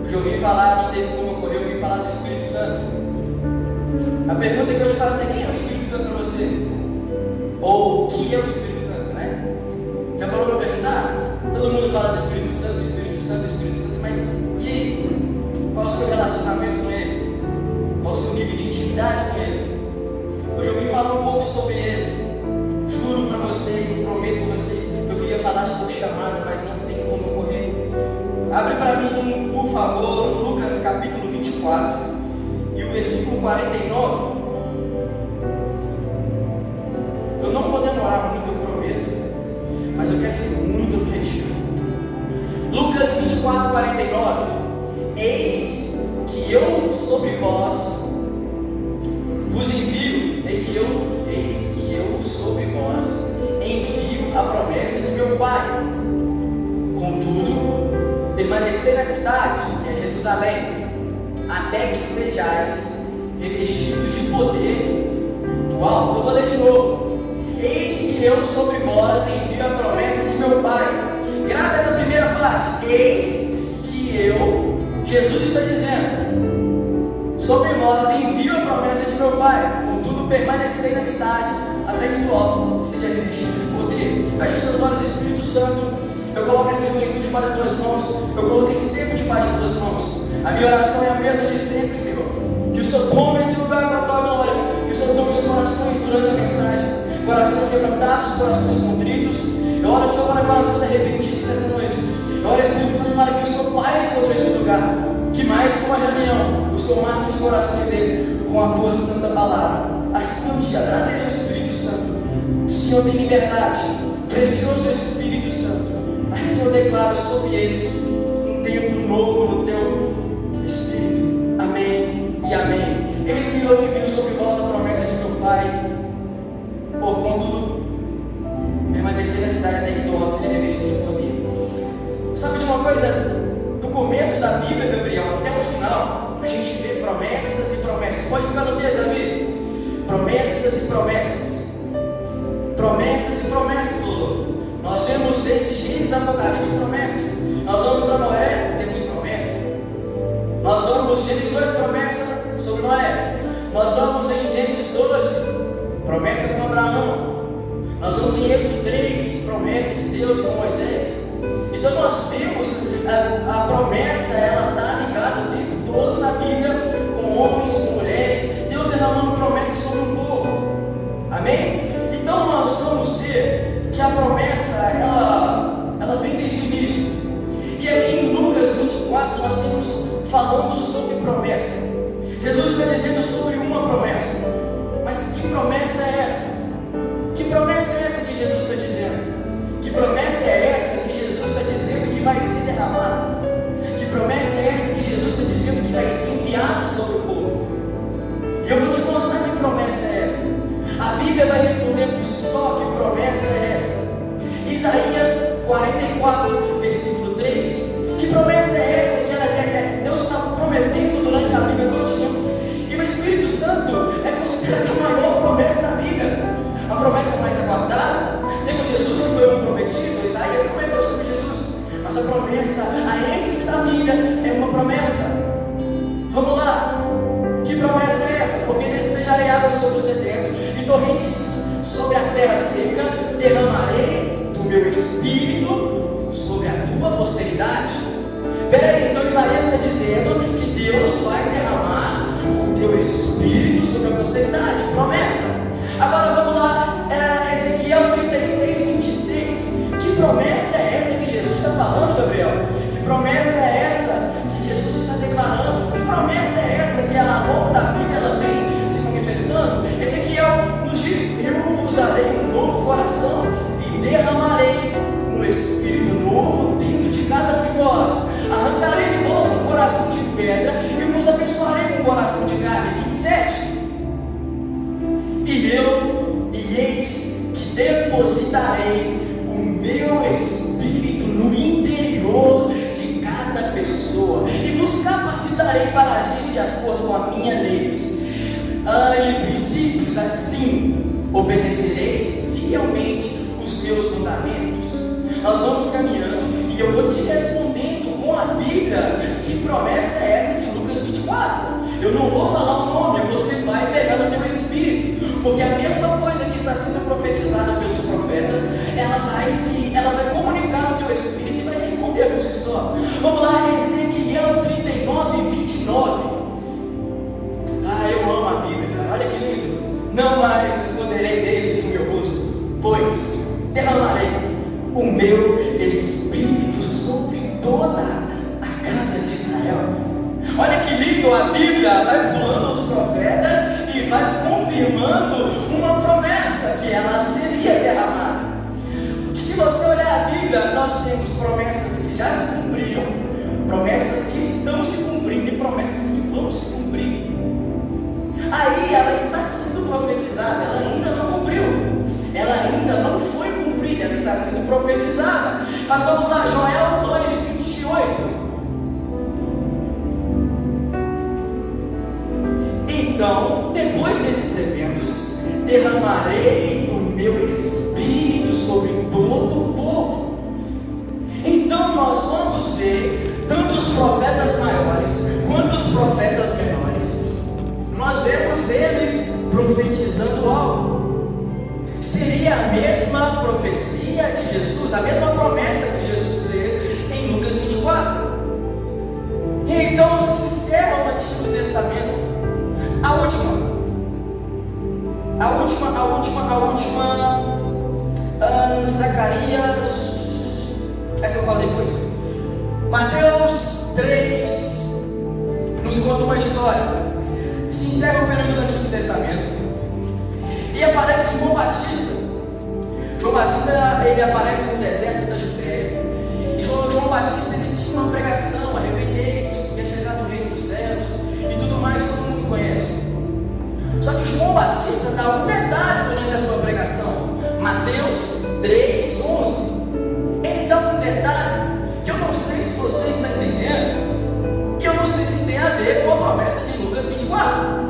Eu já ouvi falar, não teve como ocorrer, eu ouvi falar do Espírito Santo. A pergunta que eu te faço é: quem é o Espírito Santo para você? Ou o que é o Espírito Santo, né? Já parou para perguntar? Todo mundo fala do Espírito Santo, Espírito Santo, Espírito Santo, mas e aí? Qual é o seu relacionamento com Ele? Qual é o seu nível de intimidade com Ele? Hoje eu vim falar um pouco sobre Ele. Juro para vocês, prometo para vocês, eu queria falar sobre o chamado, mas não tem como ocorrer. Abre para mim, por favor, Lucas capítulo 24 e o versículo 49. Eu não vou demorar muito, eu prometo, mas eu quero ser muito objetivo. Lucas 24, 49. Eis que eu sobre vós vos envio, eis que eu sobre vós envio a promessa de meu Pai. Contudo, permanecei na cidade, que é Jerusalém, até que sejais revestidos de poder do alto. Eu vou ler de novo. Eis que eu sobre vós envio a promessa de meu Pai. Grava essa primeira parte. Eis que eu, Jesus está dizendo, sobre vós envio a promessa de meu Pai. Contudo, permanecei na cidade, até que do alto seja revestido de poder. Feche os seus olhos, Espírito Santo. Eu coloco essa juventude para as tuas mãos. Eu coloco esse tempo debaixo das tuas mãos. A minha oração é a mesma de sempre, Senhor. Que o Senhor tome esse lugar com a tua glória. Que o Senhor tome os corações durante a mensagem. Corações quebrantados, corações contritos. Eu oro, Senhor, para corações arrependidos nessa noite. Eu oro, Espírito Santo, para que o Senhor paire sobre esse lugar. Que mais que uma reunião, o Senhor marque os corações dele com a tua santa palavra. Assim eu te agradeço, Espírito Santo. O Senhor tem liberdade. Precioso Espírito Santo. Assim eu declaro sobre eles um tempo novo no teu Espírito. Amém e amém. Eis que eu envio sobre vós a promessa de meu Pai. Porquanto permanecer na cidade até que do alto seja revestido de poder. Sabe de uma coisa? Do começo da Bíblia, Gabriel, até o final, a gente vê promessas e promessas. Pode ficar no texto, Davi. Promessas e promessas. Promessas e promessas, Lula. Nós vemos desde Gênesis a Apocalipse promessas. Nós vamos para Noé, temos promessa. Nós vamos em Gênesis 8, promessa sobre Noé. Nós vamos em Gênesis 12, promessa com Abraão. Nós vamos em Êxodo 3, promessa de Deus com Moisés. Então nós vemos a promessa, ela está ligada o tempo todo na Bíblia, com homens, com mulheres, Deus derramando promessas sobre o povo. Amém? Então nós vamos ver que a promessa, ela vem desde o início. E aqui em Lucas 24 nós estamos falando sobre promessa. Jesus está dizendo sobre uma promessa. Mas que promessa é essa? Que promessa é essa que Jesus está dizendo? Que promessa é essa que Jesus está dizendo que vai ser derramada? Que promessa é essa que Jesus está dizendo que vai ser enviada sobre o povo? E eu vou te mostrar que promessa é essa. A Bíblia vai responder por si só que promessa é essa. Isaías 44, versículo 3. Que promessa é essa que Deus está prometendo durante a Bíblia todinha? E o Espírito Santo é considerado a maior promessa da Bíblia. A promessa mais aguardada. Temos Jesus que foi um prometido. Isaías comentou sobre Jesus. Mas a promessa, a ênfase da Bíblia é uma promessa. Vamos lá. Que promessa é essa? Porque despejarei água sobre o sedento e torrentes sobre a terra seca. Derramarei do meu Espírito sobre a tua posteridade. Peraí, então Isaías está dizendo que Deus vai derramar o teu Espírito sobre a posteridade. Promessa. Agora vamos lá, Ezequiel 36, 26. Que promessa é essa que Jesus está falando, Gabriel? Que promessa é essa que Jesus está declarando? Que promessa é essa que ao longo da Bíblia ela vem se manifestando? Ezequiel nos diz: eu vos darei um novo coração e derramarei um Espírito novo dentro de cada um de vós. Arrancarei de vós um coração de pedra e vos abençoarei com um coração de carne. 27. E eis que depositarei o meu Espírito no interior de cada pessoa e vos capacitarei para agir de acordo com a minha lei. Em princípios, assim obedecereis fielmente os meus mandamentos. Nós vamos caminhando e eu vou te respondendo com a Bíblia que promessa Eu não vou falar o nome, você vai pegar no teu espírito, porque a mesma coisa que está sendo profetizada pelos profetas, ela vai comunicar no teu espírito e vai responder por si só. Vamos lá, Ezequiel 39:29. Eu amo a Bíblia, cara, olha que lindo. Não mais esconderei deles o meu rosto, pois derramarei o meu espírito sobre toda a casa de Israel. Olha que lindo, a Bíblia vai pulando os profetas e vai confirmando uma promessa, que ela seria derramada. Se você olhar a Bíblia, nós temos promessas que já se cumpriram, promessas que estão se cumprindo e promessas que vão se cumprir. Aí ela está sendo profetizada, ela ainda não cumpriu, ela ainda não foi cumprida, ela está sendo profetizada. Mas vamos lá, Joel 2:28. Então, depois desses eventos, derramarei o meu espírito sobre todo o povo. Então nós vamos ver tanto os profetas maiores quanto os profetas menores. Nós vemos eles profetizando algo. Seria a mesma profecia de Jesus, a mesma promessa que Jesus fez em Lucas 24. E então se encerra o Antigo Testamento. A última, Zacarias, essa eu falo depois. Mateus 3 nos conta uma história. Se encerra o período do Antigo Testamento e aparece João Batista. João Batista, ele aparece no deserto da Judéia. E João Batista, ele tinha uma pregação: arrependei-vos, porque é chegado o reino dos céus e tudo mais, todo mundo conhece. Só que João Batista dá um detalhe durante a sua pregação. Mateus 3:11. Ele dá um detalhe que eu não sei se você está entendendo, e eu não sei se tem a ver com a promessa de Lucas 24.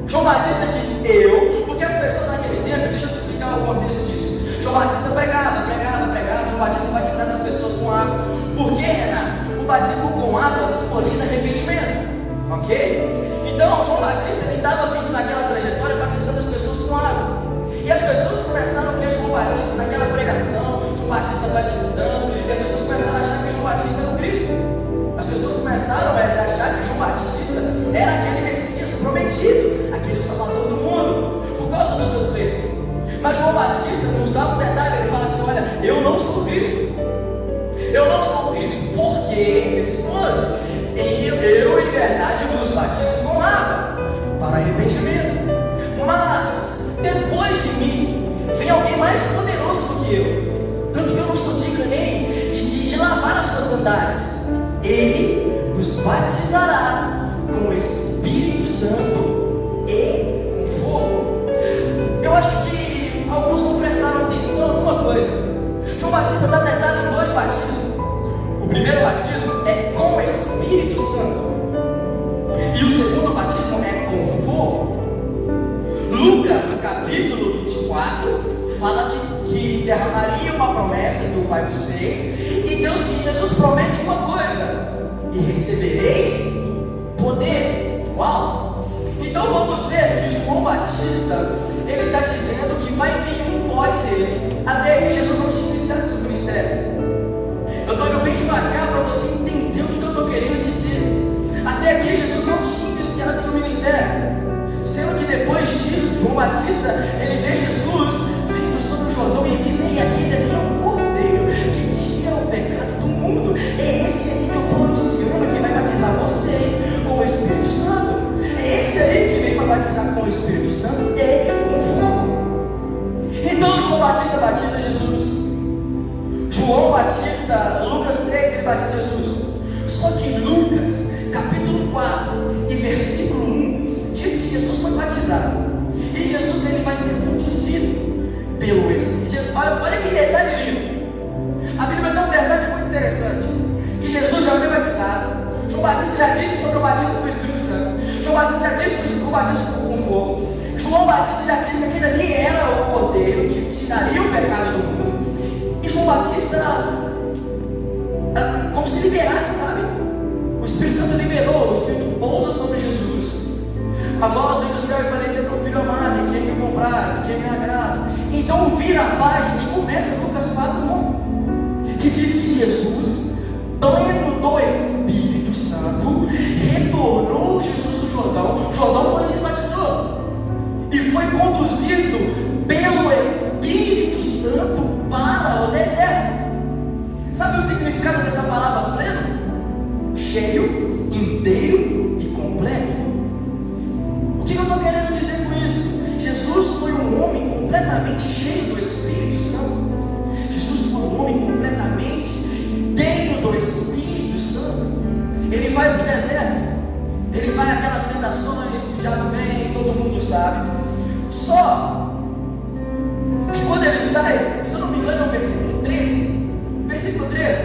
João Batista diz eu, porque as pessoas naquele tempo, deixa eu te explicar o contexto disso. João Batista pregava, João Batista batizava as pessoas com água. Por quê, Renato? O batismo com água simboliza arrependimento, ok? Então, João Batista, ele estava vindo naquela trajetória batizando as pessoas com água. E as pessoas começaram a ver João Batista naquela pregação, João Batista batizando, e as pessoas começaram a achar que João Batista era o Cristo. As pessoas começaram a achar que João Batista era aquele Messias prometido, aquele Salvador do mundo, por causa dos seus feitos. Mas João Batista nos dá um detalhe, ele fala assim: olha, eu não sou Cristo. Eu não sou Cristo, porque, esposa, eu em verdade vos batizo com água para arrependimento. Mas depois de mim vem alguém mais poderoso do que eu, tanto que eu não sou digno nem de lavar as suas sandálias. Ele nos batizará com o Espírito Santo e com fogo. Eu acho que alguns não prestaram atenção em uma coisa. João Batista dá detalhe em dois batismos. O primeiro batismo é com o Espírito Santo e o segundo batismo é com fogo. Lucas capítulo 24 fala que derramaria uma promessa que o Pai vos fez, e Jesus promete uma coisa: e recebereis poder do alto. Então vamos ver que João Batista, ele está dizendo que vai vir um pós ele, até aí Jesus não tinha iniciado seu ministério. Eu estou indo bem devagar para você entender o que eu estou querendo dizer. Até aqui Jesus não tinha iniciado seu ministério, sendo que depois disso, João Batista, ele vê Jesus vindo sobre o Jordão e diz: ei, aquele ali é um cordeiro que tira o pecado do mundo. É esse aí que eu estou anunciando, que vai batizar vocês com o Espírito Santo. É esse aí que vem para batizar com o Espírito Santo e com fogo. Então João Batista batiza Jesus. João Batista, Lucas 3, ele batiza Jesus. Só que Lucas, capítulo 4 e versículo 1, diz que Jesus foi batizado. E Jesus, ele vai ser conduzido pelo Espírito. Olha que detalhe lindo. A Bíblia dá um detalhe muito interessante: que Jesus já foi batizado. João Batista já disse sobre o batismo com o Espírito Santo. João Batista já disse sobre o batismo com fogo. João Batista já disse que aquele ali era o cordeiro que tiraria o pecado do mundo. E João Batista, como se liberasse, sabe? O Espírito Santo liberou, o Espírito pousa sobre Jesus. inteiro e completo. O que eu estou querendo dizer com isso? Jesus foi um homem completamente cheio do Espírito Santo. Jesus foi um homem completamente inteiro do Espírito Santo. Ele vai para o deserto, ele vai àquelas tentações que já vem, todo mundo sabe. Só que quando ele sai, se eu não me engano é o versículo 13. Versículo 13.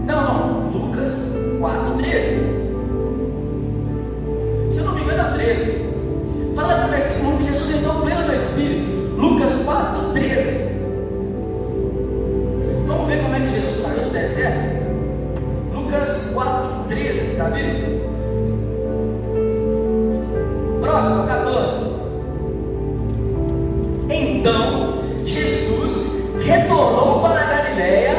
Não, Lucas 4:13. Se eu não me engano é o 13. Fala no versículo 1 que Jesus entrou pleno do Espírito. Lucas 4:13. Vamos ver como é que Jesus saiu do deserto? Lucas 4:13, está vendo? Próximo, 14. Então Jesus retornou para a Galileia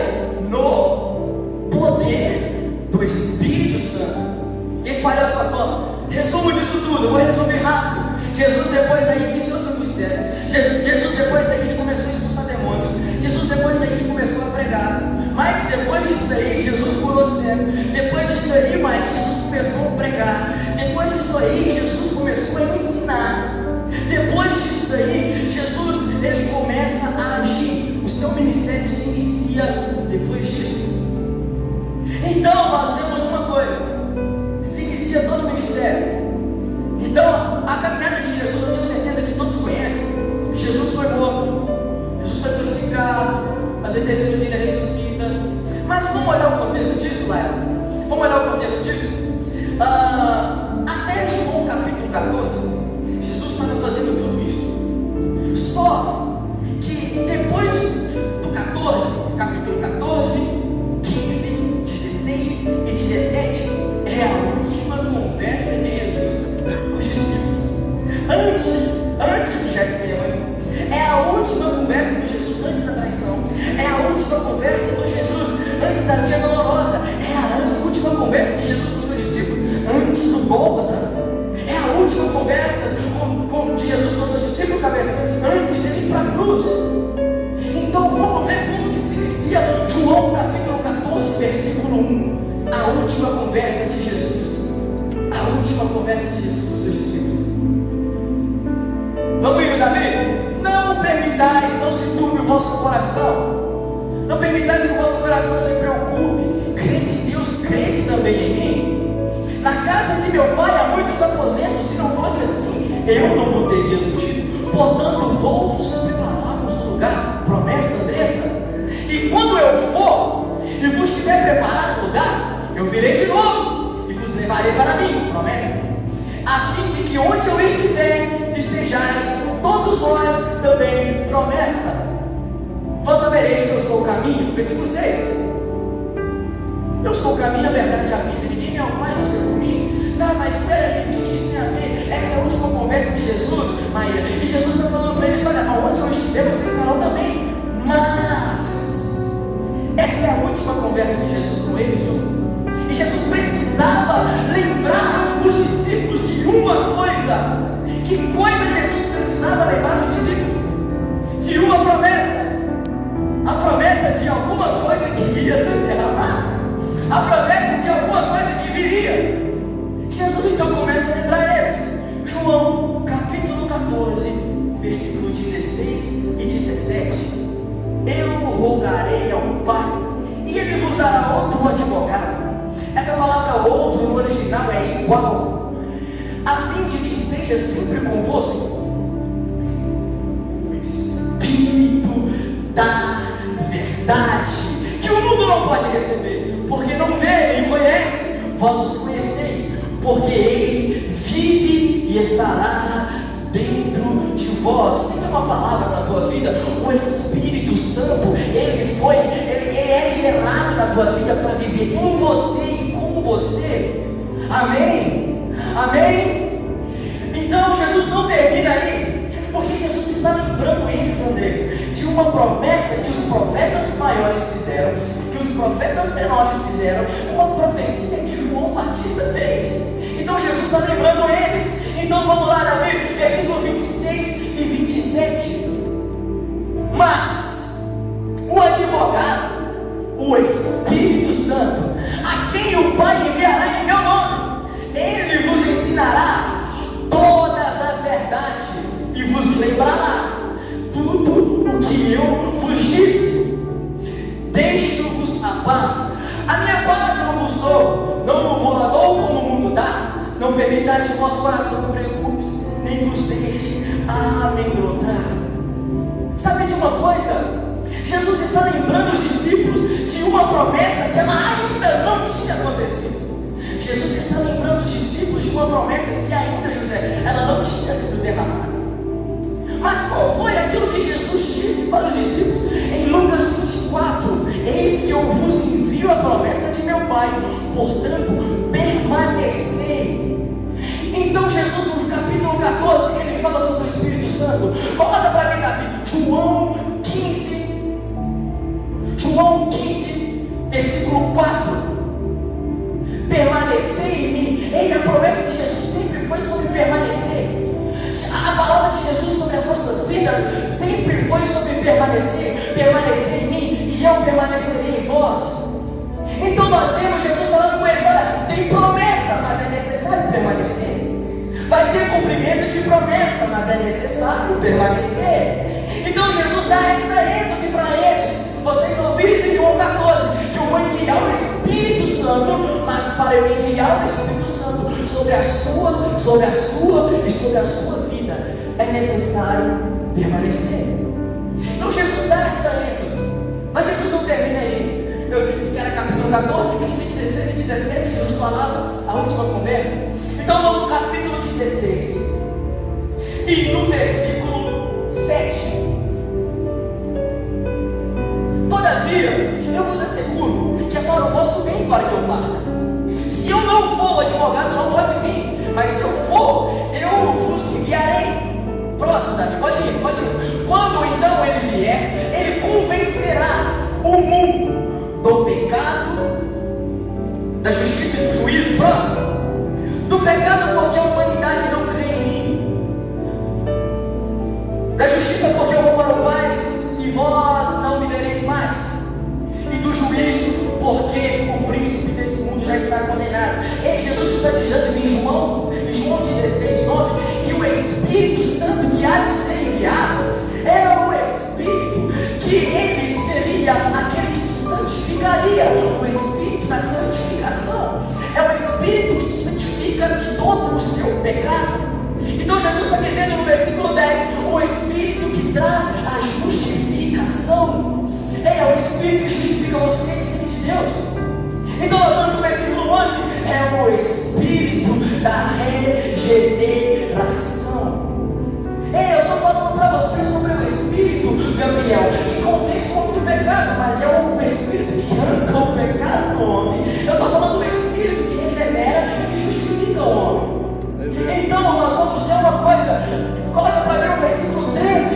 no poder do Espírito Santo e espalhou a sua fama. Resumo disso tudo, eu vou resumir rápido. Jesus depois daí iniciou seu ministério. Jesus depois daí ele começou a expulsar demônios. Jesus depois daí ele começou a pregar. Mike, depois disso aí Jesus curou cego. Depois disso aí, Mike, Jesus começou a pregar. Depois disso aí Jesus começou a ensinar. Depois disso aí Jesus ele começa a agir. O seu ministério se inicia depois disso. Então nós vemos uma coisa: se inicia todo o ministério. Então a caminhada de Jesus, eu tenho certeza que todos conhecem. Jesus foi morto, Jesus foi crucificado, mas ele terceiro dia ele ressuscita. Mas vamos olhar o contexto disso, Laila? Vamos olhar o contexto disso? Até João capítulo 14, Jesus estava fazendo tudo isso. Só que depois do 14, capítulo 14, 15, 16 e 17, é a última conversa de Jesus com os discípulos. Antes do Getsemane, é a última conversa de Jesus antes da traição. É a última conversa de Jesus antes da via dolorosa. É a última conversa de Jesus com os seus discípulos antes do Gólgota. É a última conversa de Jesus com os seus discípulos, cabeça, antes dele ir para a cruz. Então vamos ver como que se inicia João capítulo 14, versículo 1. A última conversa de Jesus. A última conversa de Jesus com os seus discípulos. Vamos ir, Davi? Não permitais, não se turbe o vosso coração. Não permitais que o vosso coração se preocupe. Crede em Deus, crede também em mim. Na casa de meu pai há muitos aposentos. Se não fosse assim, eu não vou teria dito. Portanto, vou-vos preparar um lugar. Promessa, Andressa? E quando eu for e vos tiver preparado o lugar, eu virei de novo e vos levarei para mim. Promessa? A fim de que onde eu estiver, estejais todos vós também. Promessa? Vós sabereis que eu sou o caminho. Versículo 6. Eu sou o caminho, a verdade e a vida. Ninguém é o Pai, não sei por mim. Tá, mas espera aí, o que isso tem a ver? Essa é a última conversa de Jesus, Maíra. E Jesus está falando para eles: olha, aonde eu estiver, vocês estarão também. Mas essa é a última conversa de Jesus com eles, João. E Jesus precisava lembrar os discípulos de uma coisa. Que coisa Jesus precisava lembrar os discípulos? De uma promessa. A promessa de alguma coisa que ia ser derramada. A promessa de alguma coisa que viria. Jesus então começa a lembrar eles. João capítulo 14, versículo 16 e 17. Eu rogarei ao Pai, e Ele vos dará outro advogado. Essa palavra outro no original é igual, a fim de que esteja sempre convosco o Espírito da verdade, que o mundo não pode receber, porque não vê nem conhece. Vós os conheceis, porque Ele vive e estará dentro de vós. Tem uma palavra para a tua vida: o Espírito Santo, ele é gerado na tua vida para viver em você e com você. Amém? Amém? Então Jesus não termina aí, porque Jesus está lembrando eles, Andrés, de uma promessa que os profetas maiores fizeram, que os profetas menores fizeram, uma profecia que João Batista fez. Então Jesus está lembrando eles. Então vamos lá, Davi, versículo 26 e 27. Mas o advogado, o Espírito Santo, a quem o Pai enviará em vosso coração não preocupe, nem vos deixe amedrontar. Sabe de uma coisa? Jesus está lembrando os discípulos de uma promessa que ela ainda não tinha acontecido. Jesus está lembrando os discípulos de uma promessa que ainda, José, ela não tinha sido derramada. Mas qual foi aquilo que Jesus disse para os discípulos? Em Lucas 24, eis que eu vos envio a promessa de meu Pai, portanto, permanecei. Então Jesus, no capítulo 14, ele fala sobre o Espírito Santo. Coloca para mim, Davi, João 15, versículo 4. Permanecer em mim. Ei, a promessa de Jesus sempre foi sobre permanecer. A palavra de Jesus sobre as nossas vidas sempre foi sobre permanecer. Permanecer em mim e eu permanecerei em vós. Então nós vemos Jesus falando com eles: olha, tem promessa, mas é necessário permanecer. Vai ter cumprimento de promessa, mas é necessário permanecer. Então Jesus dá essa ênfase para eles. Vocês ouviram em João 14 que eu vou enviar o Espírito Santo, mas para eu enviar o Espírito Santo sobre a sua e sobre a sua vida é necessário permanecer. Então Jesus dá essa ênfase, mas Jesus não termina aí. Eu disse que era capítulo 14, 15, 16 e 17, Jesus falava a última conversa. Então vamos no capítulo 16 e no versículo 7. Todavia, eu vos asseguro que é para o vosso bem para que eu parta. Se eu não for, o advogado não pode vir, mas se eu for, eu vos enviarei. Próximo, Davi, pode ir. Quando então ele vier, ele convencerá o mundo do pecado, da justiça e do juízo. Próximo. Do pecado porque a humanidade não crê em mim. Da justiça porque eu vou para o Pai e vós não me vereis mais. E do juízo porque o príncipe desse mundo já está condenado. E Jesus está dizendo em João 16, 9, que o Espírito Santo que há de ser enviado é o Espírito que ele seria aquele que te santificaria. O Espírito da santificação é o Espírito que te santifica de todo o seu pecado. Então Jesus está dizendo no versículo 10, o Espírito que traz a justificação. É o Espírito que justifica você diante de Deus. Então nós vamos no versículo 11, é o Espírito da regeneração. Ei, eu estou falando para você sobre o Espírito, Gabriel, que convence o homem do pecado, mas é o Espírito que arranca o pecado do homem. Eu estou falando do Espírito que regenera e que justifica o homem. Então nós vamos ter uma coisa, coloca para mim o versículo 13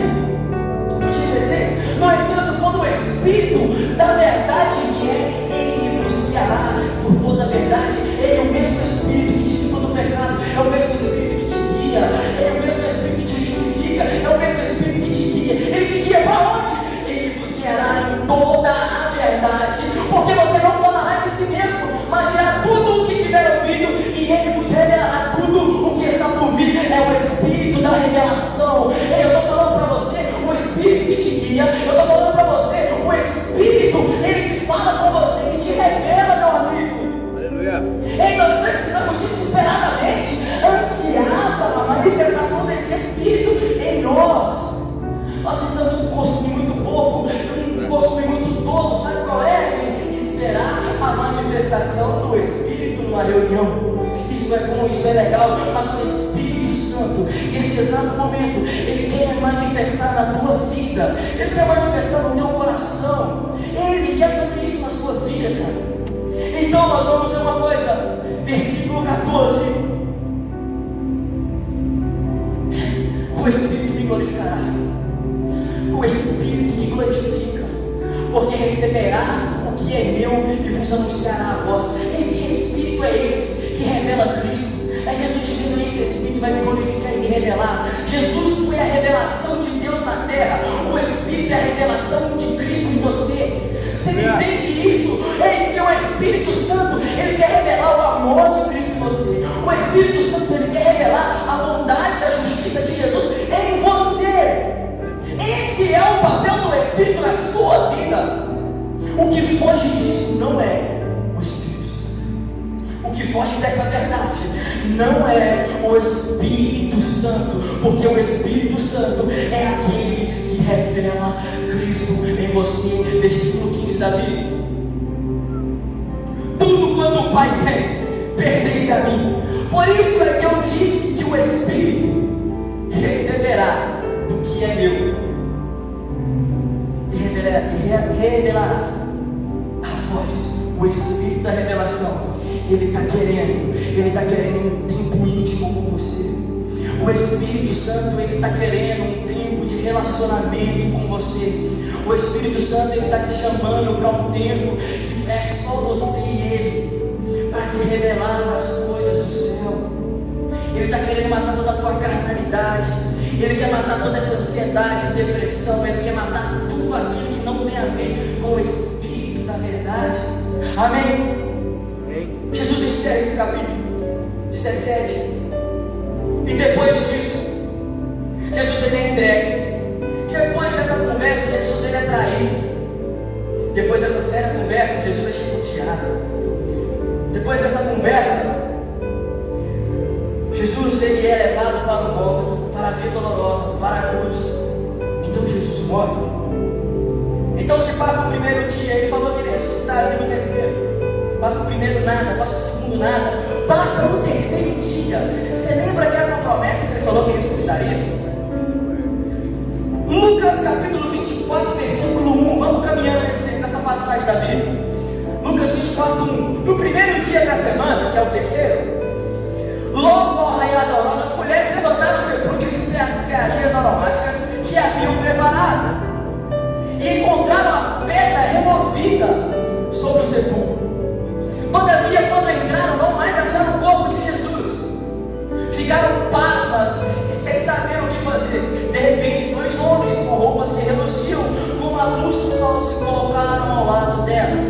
do 16. No entanto, quando o Espírito da verdade vier, ele vos guiará por toda a verdade. Ele é o mesmo Espírito que te limpa do pecado, é o mesmo Espírito que te guia, é o mesmo Espírito que te justifica, é o mesmo Espírito que te guia. Ele te guia para onde? Ele vos guiará em toda a verdade, porque você não falará de si mesmo, mas dirá tudo o que tiver ouvido, e ele vos revelará tudo o que está por vir. É o Espírito da revelação. Eu estou falando para você, o Espírito que te guia. Eu estou falando para você, o Espírito, ele que fala com você, que te revela, meu amigo. Aleluia. Ei, nós precisamos desesperadamente ansiar para a manifestação desse Espírito em nós. Nós precisamos consumir muito pouco, consumir muito tolo. Sabe qual é? Esperar a manifestação do Espírito numa reunião. Isso é bom, isso é legal, mas o Espírito Santo, nesse exato momento, ele quer manifestar na tua vida, ele quer manifestar no teu coração, ele quer fazer isso na sua vida, cara. Então nós vamos ver uma coisa, versículo 14: o Espírito me glorificará, o Espírito que glorifica, porque receberá o que é meu e vos anunciará a vós. E que Espírito é esse que revela Cristo? É Jesus dizendo: esse Espírito vai me glorificar e me revelar. Jesus foi a revelação de Deus na terra. O Espírito é a revelação de Cristo em você. Você entende isso? É que o Espírito Santo, ele quer revelar o verdade não é o Espírito Santo, porque o Espírito Santo é aquele que revela Cristo em você. Versículo 15 da Bíblia: tudo quanto o Pai tem pertence a mim. Por isso é que eu disse que o Espírito receberá do que é meu e revelará a vós. O Espírito da revelação, Ele está querendo um tempo íntimo com você. O Espírito Santo, Ele está querendo um tempo de relacionamento com você. O Espírito Santo, Ele está te chamando para um tempo que é só você e Ele, para te revelar as coisas do céu. Ele está querendo matar toda a tua carnalidade. Ele quer matar toda essa ansiedade, depressão. Ele quer matar tudo aquilo que não tem a ver com o Espírito da verdade. Amém? Jesus encerra esse capítulo 17. E depois disso, Jesus ele é entregue. Depois dessa conversa, Jesus ele é traído. Depois dessa séria conversa, Jesus é chicoteado. Depois dessa conversa, Jesus ele é levado para o Gólgota, para a vida dolorosa, para a cruz. Então Jesus morre. Então se passa o primeiro dia, ele falou que ele ressuscitaria no terceiro. Passa o primeiro nada, passa o segundo nada, passa o terceiro dia. Você lembra que era uma promessa que ele falou que ressuscitaria? Lucas capítulo 24, versículo 1. Vamos caminhando nessa passagem da Bíblia. Lucas 24, 1. No primeiro dia da semana, que é o terceiro, logo ao raiar da aurora, as mulheres levantaram os sepulcros e especiarias aromáticas que haviam preparadas, e encontraram a pedra removida sobre o sepulcro. Todavia, quando entraram, não mais acharam o corpo de Jesus. Ficaram pasmas e sem saber o que fazer. De repente, dois homens com roupas que reluziam como a luz do sol se colocaram ao lado delas.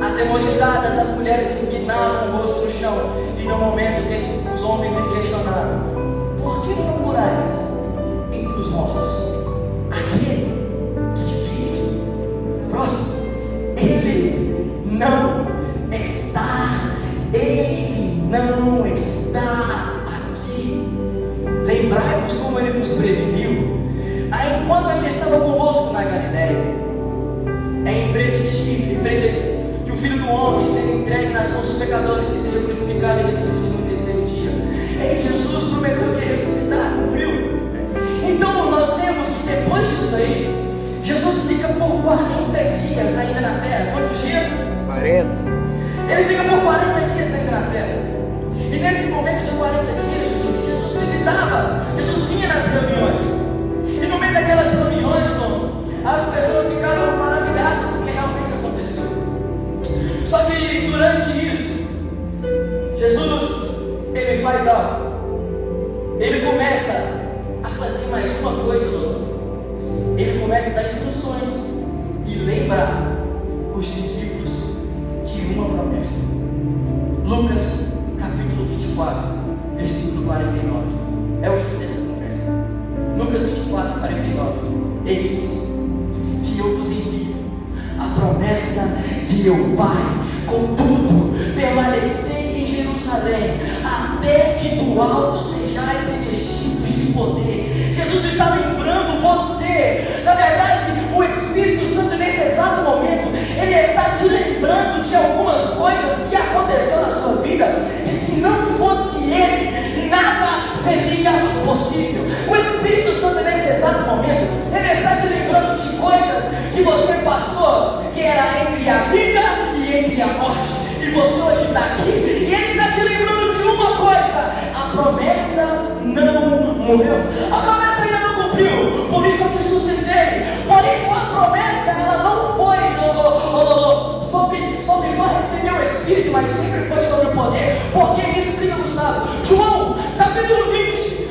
Atemorizadas, as mulheres inclinaram o rosto no chão, e no momento que os homens lhe questionaram: por que procurais entre os mortos aquele que vive? Próximo: ele não está aqui. Lembrai-vos como ele nos preveniu, enquanto ainda estava convosco na Galiléia. É imprevisível que o Filho do Homem seja entregue nas mãos dos pecadores e seja crucificado e ressuscitado no terceiro dia. Jesus prometeu que ia ressuscitar, cumpriu. Então nós vemos que depois disso aí, Jesus fica por 40 dias ainda na terra. Quantos dias? 40. Ele fica por 40 dias ainda na terra. E nesse momento de 40 dias, Jesus visitava, Jesus vinha nas reuniões. E no meio daquelas reuniões, as pessoas ficaram maravilhadas com o que realmente aconteceu. Só que durante isso, Jesus, ele faz algo. Ele começa a fazer mais uma coisa, ele começa a dar instruções e lembrar os discípulos de uma promessa. Lucas capítulo 24, versículo 49. É o fim dessa conversa. Lucas 24, 49. Eis que eu vos envio a promessa de meu Pai. Contudo, permanecei em Jerusalém, até que do alto sejais revestidos de poder. Jesus está lembrando você. Na verdade, o Espírito Santo nesse exato momento, ele está te lembrando de algumas coisas que aconteceu na sua vida, e se não fosse ele, nada seria possível. O Espírito Santo nesse exato momento, ele está te lembrando de coisas que você passou, que era entre a vida e entre a morte, e você hoje está aqui, e ele está te lembrando de uma coisa: a promessa não morreu, a promessa ainda não cumpriu. Por isso eu te sustentei, por isso a promessa ela não foi sobre só receber o Espírito, mas sempre foi sobre o poder. Porque isso explica, Gustavo, João capítulo 20,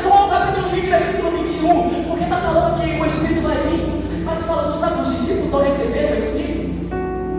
João capítulo 20, versículo 21, porque está falando que o Espírito vai vir, mas fala, Gustavo, os discípulos não receberam o Espírito,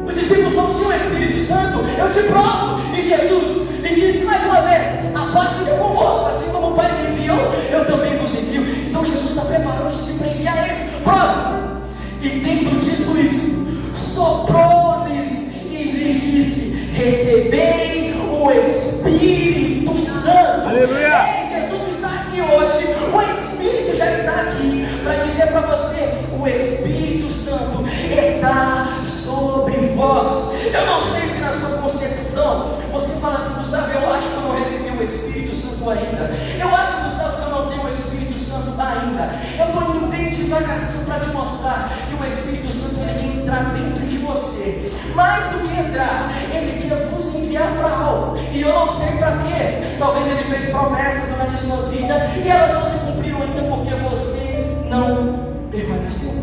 os discípulos não tinham o Espírito Santo. Eu te provo. E Jesus lhe disse mais uma vez: a paz seja convosco, assim como o Pai me enviou, eu também vos envio. Então Jesus está preparando-se para enviar eles. Próximo: e tendo dito isso, soprou-lhes e lhes disse: recebei o Espírito Espírito Santo. Aleluia. Jesus está aqui hoje, o Espírito já está aqui para dizer para você: o Espírito Santo está sobre vós. Eu não sei se na sua concepção você fala assim: Gustavo, eu acho que eu não recebi o Espírito Santo ainda. Eu acho, Gustavo, que eu não tenho o Espírito Santo ainda. Eu estou indo bem devagarzinho para te mostrar que o Espírito Santo ele quer entrar dentro de você. Mais do que entrar, ele quer vos enviar para algo. E eu não sei para quê. Talvez ele fez promessas durante a sua vida e elas não se cumpriram ainda porque você não permaneceu.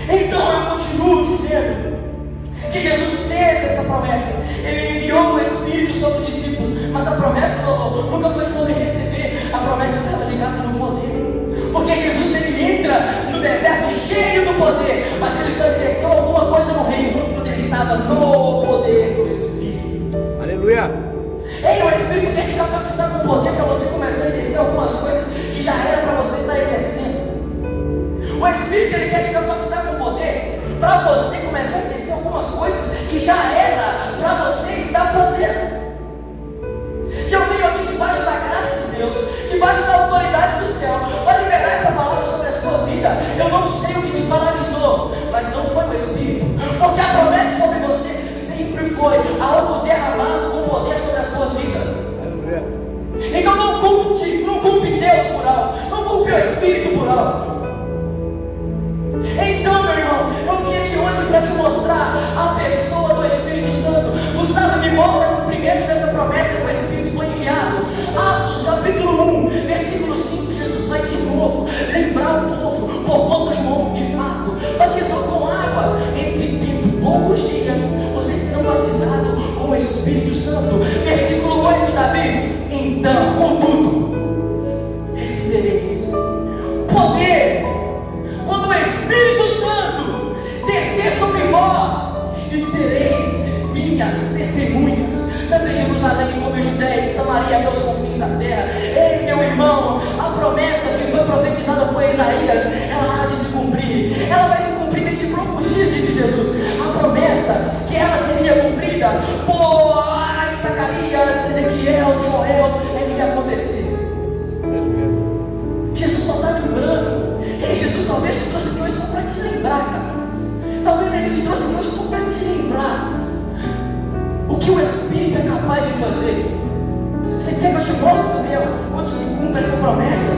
Então eu continuo dizendo que Jesus fez essa promessa. Ele enviou o Espírito sobre os discípulos, mas a promessa nunca foi sobre receber. A promessa estava ligada no poder, porque Jesus ele entra no deserto cheio do poder, mas ele só exerceu alguma coisa no reino quando ele estava no poder do Espírito. Aleluia. Ei, o Espírito quer te capacitar com poder para você começar a exercer algumas coisas que já era para você estar exercendo. O Espírito ele quer te capacitar com poder para você começar a exercer algumas coisas que já era para você estar fazendo. E eu venho aqui debaixo da graça de Deus, debaixo da autoridade do céu, para liberar essa palavra sobre a sua vida. Eu não sei o que te paralisou, mas não foi o Espírito, porque a promessa sobre você sempre foi algo derramado com poder sobre a sua vida. Então não culpe Deus por algo, não culpe o Espírito por algo. Então, meu irmão, eu vim aqui hoje para te mostrar a pessoa do Espírito Santo. Gustavo, me mostra o cumprimento dessa promessa que o Espírito foi enviado. Atos capítulo 1, versículo 5, Jesus vai de novo lembrar o povo, por conta de João, de fato, batizou com água. Entre poucos dias, vocês serão batizados com o Espírito Santo. Versículo 8, Davi: então, contudo, recebereis poder quando o Espírito Santo descer sobre vós, e sereis minhas testemunhas, tanto em Jerusalém como em Judéia, em Samaria, até os confins da terra. Ei, meu irmão, a promessa que foi profetizada por Isaías, ela há de se cumprir. Ela vai se cumprir dentro de poucos dias, disse Jesus. A promessa que ela seria cumprida por Zacarias, Ezequiel, Joel, ela ia acontecer. Jesus só está lembrando. Jesus talvez te trouxe aqui hoje só para te lembrar, cara. Talvez ele te trouxe aqui hoje só para te lembrar o que o Espírito é capaz de fazer. Você quer que eu te mostre também quando se cumpre essa promessa?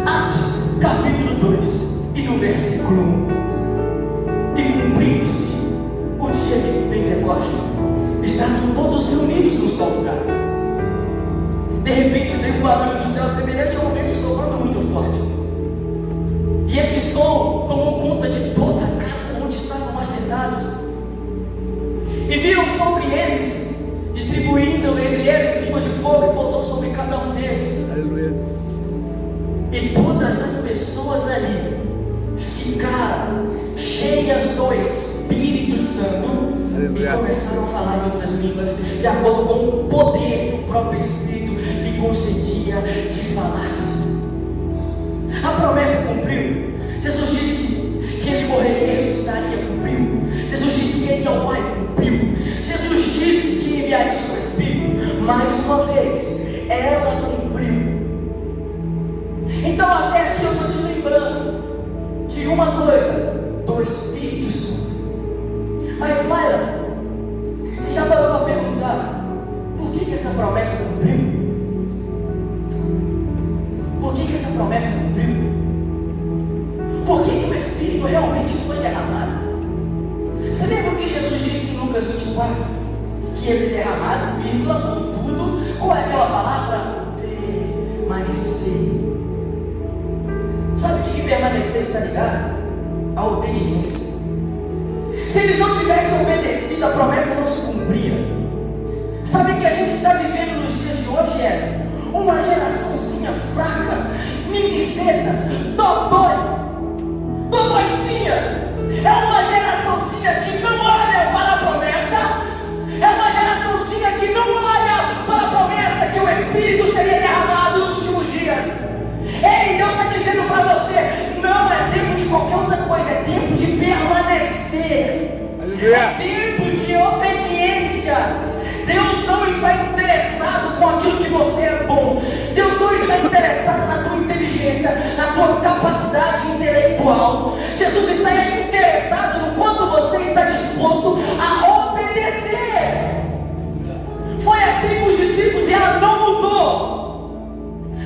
Atos capítulo 2 e no versículo 1. E cumprindo-se o dia de Pentecostes, estavam todos reunidos num só lugar. De repente veio um barulho do céu semelhante a um vento soprando muito forte. E esse som tomou conta de toda a casa onde estavam assentados. E viram sobre eles, distribuindo entre eles línguas de fogo, e pousou sobre cada um deles. Aleluia. E todas as pessoas ali ficaram cheias do Espírito Santo. Aleluia. E começaram a falar em outras línguas, de acordo com o poder que o próprio Espírito lhe concedia que falasse. A promessa cumpriu. Jesus disse que ele morreria e ressuscitaria, cumpriu. Jesus disse que ele ia ao Pai, cumpriu. Jesus disse que enviaria o seu Espírito, mais uma vez, ela cumpriu. Então até aqui eu estou te lembrando de uma coisa, do Espírito Santo. Mas Laila, você já parou para perguntar por que essa promessa cumpriu? Por que essa promessa cumpriu? Por que o Espírito realmente foi derramado? Você lembra o que Jesus disse em Lucas 24? Que ia ser derramado, vírgula, contudo, qual é aquela palavra? Permanecer. Sabe o que permanecer está ligado? A obediência. Se eles não tivessem obedecido, a promessa não se cumpria. Sabe o que a gente está vivendo nos dias de hoje? É uma geraçãozinha fraca, miniceta, dodói, dodóizinha. É uma geraçãozinha que não olha para a promessa. É uma geraçãozinha que não olha para a promessa que o Espírito seria derramado nos últimos dias. Ei, Deus está dizendo para você, não é tempo de qualquer outra coisa, é tempo de permanecer. É tempo de obediência. Deus não está interessado com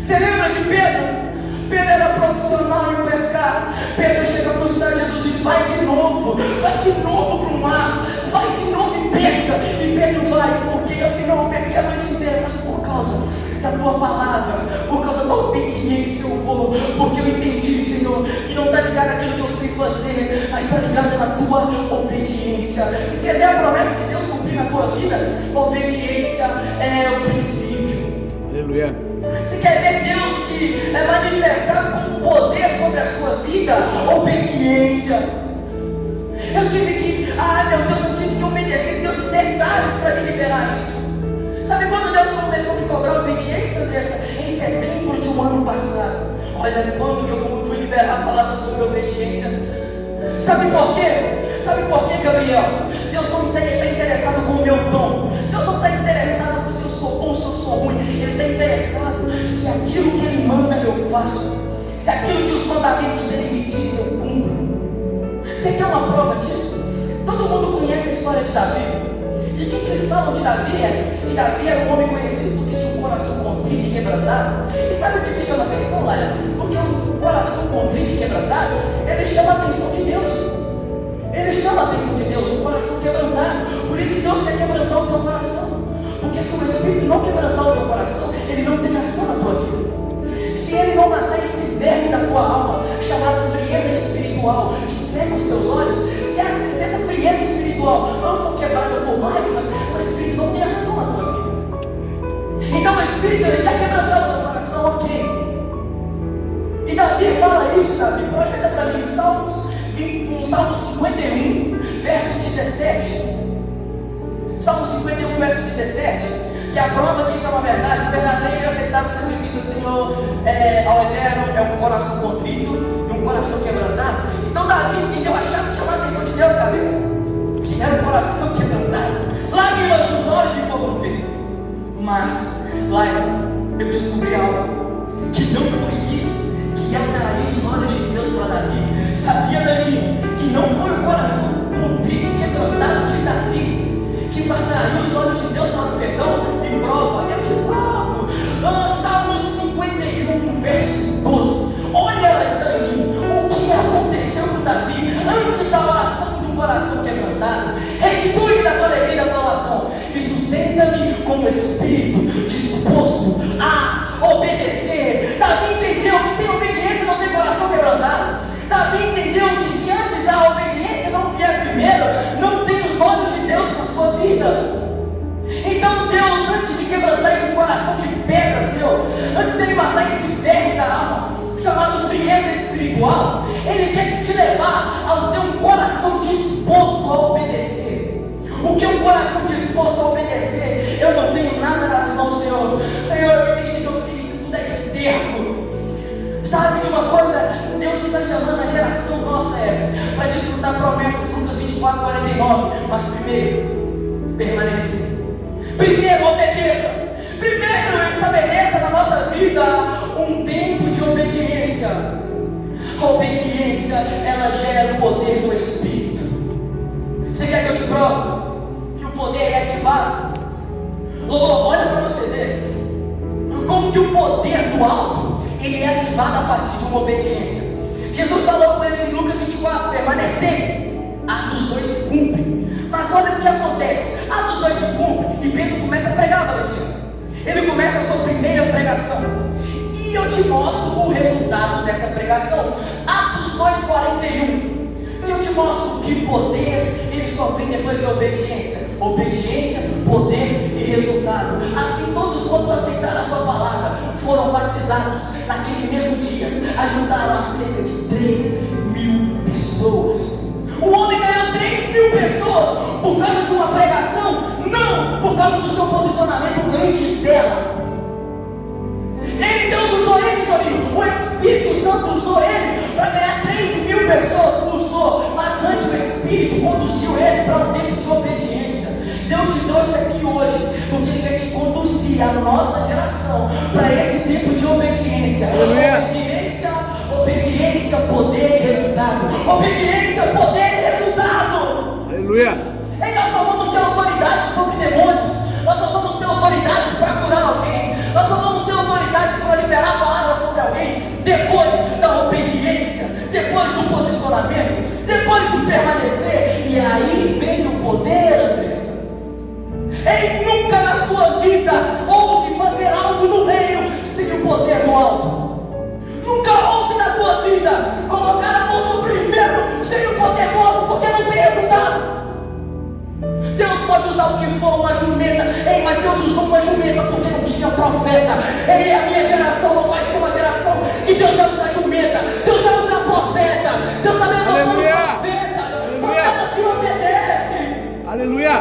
Você lembra de Pedro? Pedro era profissional em pescar. Pedro chega para o Senhor Jesus e diz: vai de novo para o mar, vai de novo e pesca. E Pedro vai, porque eu, Senhor, eu pesquei a noite inteira, mas por causa da tua palavra, por causa da obediência eu vou, porque eu entendi, Senhor, que não está ligado àquilo que eu sei fazer, mas está ligado na tua obediência. Você quer ver a promessa que Deus cumprir na tua vida? Obediência é o princípio. Aleluia. Você quer ver Deus que é manifestar com poder sobre a sua vida? Obediência. Eu tive que, meu Deus, eu tive que obedecer Deus detalhes para me liberar isso. Sabe quando Deus começou a me cobrar obediência, Andressa? Em setembro de um ano passado. Olha quando que eu fui liberar a palavra sobre obediência. Sabe por quê? Sabe por quê, Gabriel? Deus não está interessado com o meu dom. Deus não está interessado se eu sou bom, se eu sou ruim. Ele está interessado se aquilo que Ele manda eu faço. Se aquilo que os mandamentos dele me diz eu cumpro. Você quer uma prova disso? Todo mundo conhece a história de Davi. E o que eles falam de Davi é que Davi era um homem conhecido porque tinha um coração contrito e quebrantado. E sabe o que me chama a atenção, Lária? Porque o coração contrito e quebrantado, ele chama a atenção de Deus. Ele chama a atenção de Deus, o coração quebrantado. Por isso que Deus quer quebrantar o teu coração. Porque se o Espírito não quebrantar o teu coração, ele não tem ação na tua vida. Se ele não matar esse verme da tua alma, chamado frieza espiritual, que cega os teus olhos, se essa frieza espiritual não for quebrada por lágrimas, o Espírito não tem ação na tua vida. Então o Espírito, ele quer quebrantar o teu coração, ok? E Davi fala isso, Davi, projeta para mim Salmo 51, verso 17. Salmo 51, verso 17, que a prova que isso é uma verdade, verdadeiro e aceitável sacrifício ao Senhor, ao Eterno, é um coração contrito e um coração quebrantado. Então Davi entendeu a chave, chamar a atenção de Deus, cabeça, que era um coração quebrantado, lágrimas nos olhos e fogo no peito. Mas lá eu descobri algo, que não foi isso que atraiu os olhos de Deus para Davi. Sabia, Davi, que não foi o coração contrito e quebrantado de Davi que vai atrair os olhos de Deus para o perdão e prova. Eu te provo. Salmo 51, verso 12. Olha, Davi, o que aconteceu com Davi antes da oração de um coração quebrantado. Restitui-me da tua alegria e da tua oração e sustenta-me com o espírito disposto a obedecer. Davi entendeu que sem obediência não tem coração quebrantado. Davi entendeu que se antes a obediência não vier primeiro, não tem os olhos de Deus na sua vida. Então Deus, antes de quebrantar esse coração de pedra seu, antes dele matar esse verme da alma, chamado frieza espiritual, Ele quer te levar ao ter um coração disposto a obedecer. O que é um coração disposto a obedecer? Eu não tenho nada nas mãos, Senhor. Senhor, eu entendi que isso tudo é esterco. Sabe de uma coisa? Deus está chamando a geração nossa para desfrutar promessas, Lucas 24, 49. Mas primeiro, permanecer. Primeiro, obedeça. Primeiro, estabeleça na nossa vida um tempo de obediência. A obediência, ela gera o poder do Espírito. Você quer que eu te prove que o poder é ativado? Olha para você ver como que o poder do alto ele é ativado a partir de uma obediência. Jesus falou com eles em Lucas 24, permanecer. Atos 2 cumpre. Mas olha o que acontece. Atos 2 cumpre e Pedro começa a pregar, Valentina. Ele começa a sua primeira pregação. E eu te mostro o resultado dessa pregação. Atos 2:41. Que eu te mostro que poder ele só vem depois da obediência. Obediência, poder e resultado. Assim todos quanto aceitaram a sua palavra foram batizados naquele mesmo dia. Ajudaram a cerca de 3.000 pessoas. O homem ganhou 3.000 pessoas por causa de uma pregação? Não, por causa do seu posicionamento antes dela. Deus usou ele, Toninho. O Espírito Santo usou ele para ganhar 3.000 pessoas. Usou, mas antes o Espírito conduziu ele para um tempo de obediência. Deus te trouxe aqui hoje porque Ele quer te conduzir, a nossa geração, para esse tempo de obediência. Obediência, poder e resultado. Obediência, poder e resultado. Aleluia. E nós só vamos ter autoridade sobre demônios. Nós só vamos ter autoridade para curar alguém. Nós só vamos ter autoridade para liberar a Ei, nunca na sua vida ouse fazer algo no reino sem o poder do alto. Nunca ouse na tua vida colocar a mão sobre o inferno sem o poder do alto, porque não tem resultado. Deus pode usar o que for, uma jumenta. Ei, mas Deus usou uma jumenta porque não tinha profeta. Ei, a minha geração não vai ser uma geração que Deus vai usar jumenta. Deus vai usar profeta. Deus está levantando profeta. Profeta se obedece. Aleluia.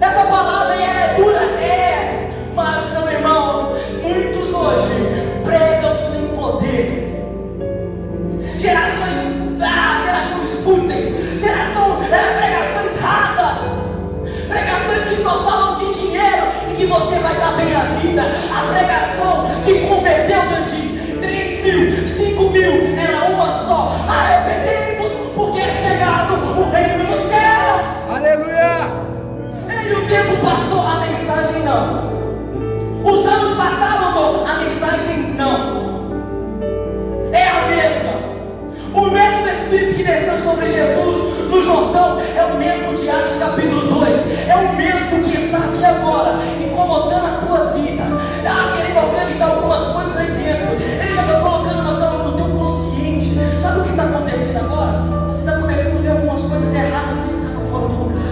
Essa palavra é dura, mas meu irmão, muitos hoje pregam sem poder. Gerações fúteis, pregações rasas, pregações que só falam de dinheiro e que você vai dar bem na vida. A pregação que converteu de 3.000, 5.000 era uma só: arrependei-vos, porque é chegado o reino dos céus. Aleluia. E o tempo passou, a mensagem não. Os anos passaram, a mensagem não. É a mesma. O mesmo Espírito que desceu sobre Jesus no Jordão é o mesmo de Atos capítulo 2. É o mesmo que está aqui agora, incomodando a tua vida, querendo organizar algumas coisas aí dentro. Ele já está colocando no teu consciente. Sabe o que está acontecendo agora? Você está começando a ver algumas coisas erradas que estão fora do lugar.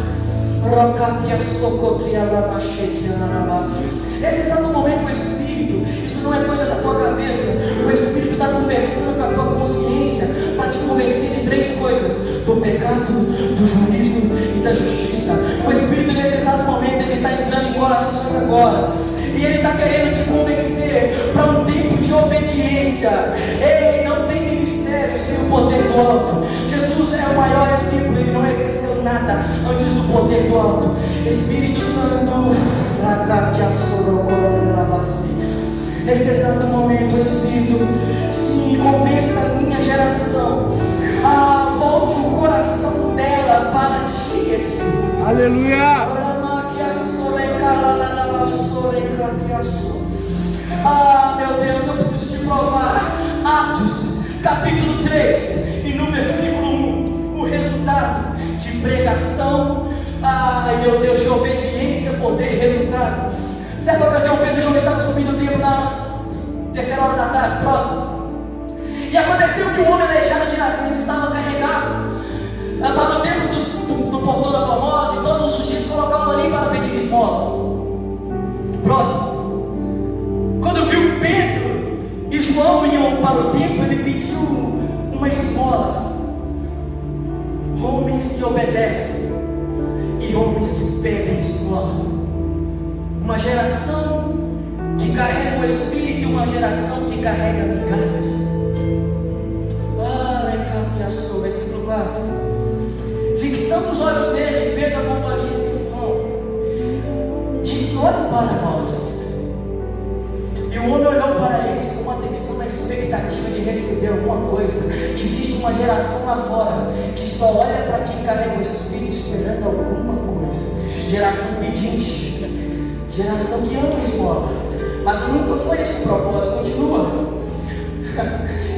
Esse exato momento, o Espírito, isso não é coisa da tua cabeça. O Espírito está conversando com a tua consciência para te convencer de 3 coisas: do pecado, do juízo e da justiça. O Espírito, nesse exato momento, ele está entrando em corações agora, e ele está querendo te convencer para um tempo de obediência. Ei, não tem ministério sem o poder do alto. Jesus é o maior exemplo, ele não exerceu nada antes do poder do alto. Espírito Santo, nesse exato momento, Espírito, sim, convença a minha geração, volte o coração dela para ti, Espírito. Aleluia. Meu Deus, eu preciso te provar. Atos capítulo 3 e no versículo 1, o resultado de pregação, meu Deus, de obediência, poder e resultado. Certa ocasião, Pedro e João estavam subindo o templo na 3h da tarde, próximo. E aconteceu que um homem aleijado de nascença estava carregado para o templo do portão da Formosa, e todos os dias colocavam ali para pedir esmola. Próximo. Quando viu Pedro e João iam para o templo, ele pediu uma esmola. Homens que obedecem e homens que pedem esmola. Uma geração que carrega o Espírito e uma geração que carrega migalhas. Versículo 4. Fixando os olhos nele, Pedro acompanhou o irmão. Disse: olhe para nós. E o homem olhou para eles com atenção na expectativa de receber alguma coisa. Existe uma geração lá fora que só olha para quem carrega o Espírito esperando alguma coisa. Geração pedinte, geração que ama a esmola, mas nunca foi esse o propósito. Continua.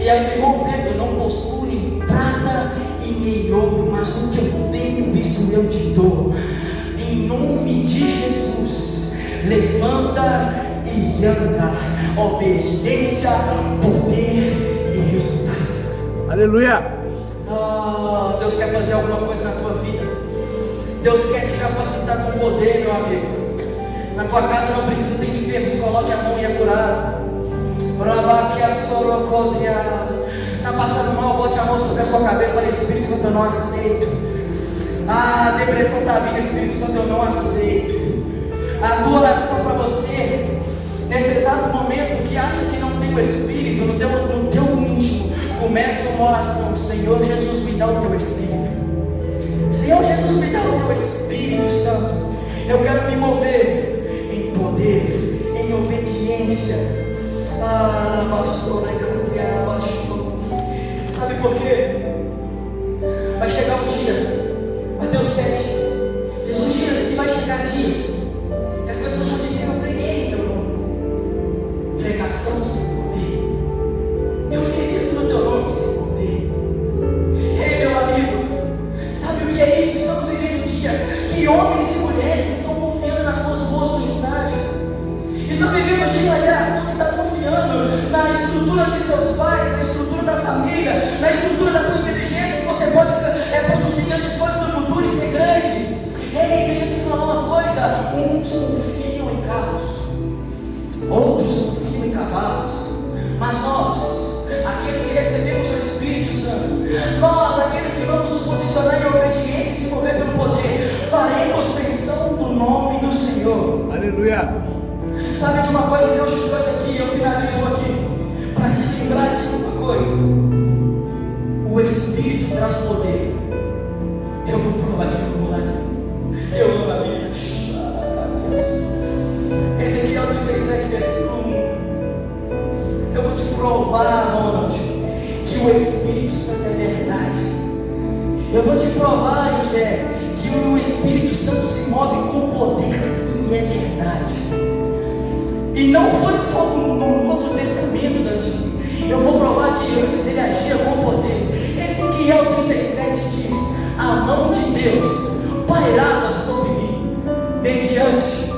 E afirmou Pedro: não possuo nem prata e nem ouro, mas o que eu tenho, isso eu te dou. Em nome de Jesus, levanta e anda. Obediência, poder e resultado. Aleluia. Deus quer fazer alguma coisa na tua vida. Deus quer te capacitar com poder, meu amigo. Na tua casa não precisa ter enfermos, coloque a mão e é curado. Está passando mal, bote a mão sobre a sua cabeça. Fala: Espírito Santo, eu não aceito. A depressão está vindo, Espírito Santo, eu não aceito. A tua oração para você, nesse exato momento que acha que não tem o Espírito, no teu íntimo, começa uma oração: Senhor Jesus, me dá o teu Espírito. Senhor Jesus, me dá o teu Espírito Santo. Eu quero me mover em poder, em obediência. Sabe por quê? Vai chegar um dia, Mateus 7, Jesus diz que vai chegar dias que as pessoas vão dizer: eu preguei em teu nome. Pregação sem poder. Eu fiz isso no teu nome sem poder. Ei, meu amigo, sabe o que é isso? Estamos vivendo dias que homens estrutura de seus pais, na estrutura da família, na estrutura da tua inteligência, que você pode produzir grandes coisas no futuro e ser grande. Ei, deixa eu te falar uma coisa: uns confiam em carros, outros confiam em cavalos, mas nós, aqueles que recebemos o Espírito Santo, nós, aqueles que vamos nos posicionar em obediência e se mover pelo poder, faremos menção do nome do Senhor. Aleluia. Sabe de uma coisa que Deus te trouxe aqui, eu finalizo aqui, para te lembrar de uma coisa: o Espírito traz poder. Eu vou provar de novo lá. Eu amo a Bíblia. Ezequiel 37, versículo 1. Eu vou te provar, Ronald, que o Espírito Santo é verdade. Eu vou te provar, José, que o Espírito Santo se move com poder, sim, é verdade. E não foi só no Novo Testamento, Davi. Eu vou provar que antes ele agia com poder. Ezequiel 37 diz: a mão de Deus pairava sobre mim, mediante